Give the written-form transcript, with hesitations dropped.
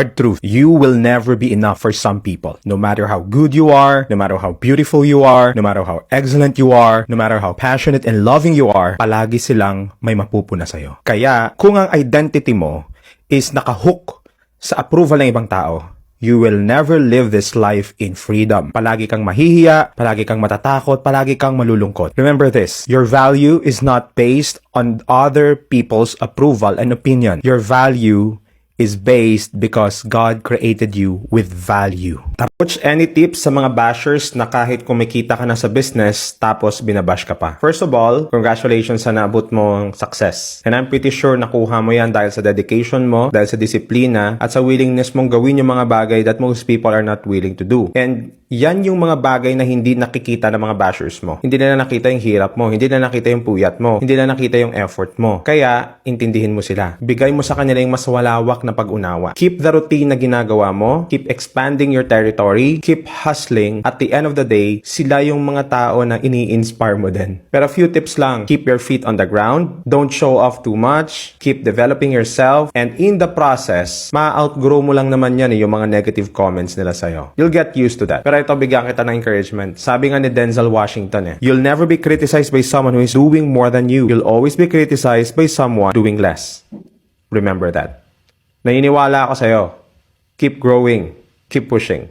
hard truth, you will never be enough for some people. No matter how good you are, no matter how beautiful you are, no matter how excellent you are, no matter how passionate and loving you are, palagi silang may mapupuna sa'yo. Kaya, kung ang identity mo is nakahook sa approval ng ibang tao, you will never live this life in freedom. Palagi kang mahihiya, palagi kang matatakot, palagi kang malulungkot. Remember this, your value is not based on other people's approval and opinion. Your value is based because God created you with value. Coach, any tips sa mga bashers na kahit kumikita ka na sa business tapos binabash ka pa? First of all, congratulations sa naabot mong success. And I'm pretty sure nakuha mo yan dahil sa dedication mo, dahil sa disiplina, at sa willingness mong gawin yung mga bagay that most people are not willing to do. And yan yung mga bagay na hindi nakikita ng mga bashers mo. Hindi na nakita yung hirap mo, hindi na nakita yung puyat mo, hindi na nakita yung effort mo. Kaya, intindihin mo sila. Bigay mo sa kanila yung mas walawak na pag-unawa. Keep the routine na ginagawa mo, keep expanding your territory, keep hustling. At the end of the day, sila yung mga tao na ini-inspire mo din. Pero a few tips lang. Keep your feet on the ground, don't show off too much, keep developing yourself, and in the process, ma-outgrow mo lang naman yan yung mga negative comments nila sa'yo. You'll get used to that. Pero ito, bigyan kita ng encouragement. Sabi nga ni Denzel Washington you'll never be criticized by someone who is doing more than you. You'll always be criticized by someone doing less. Remember that. Naniniwala ako sa'yo. Keep growing. Keep pushing.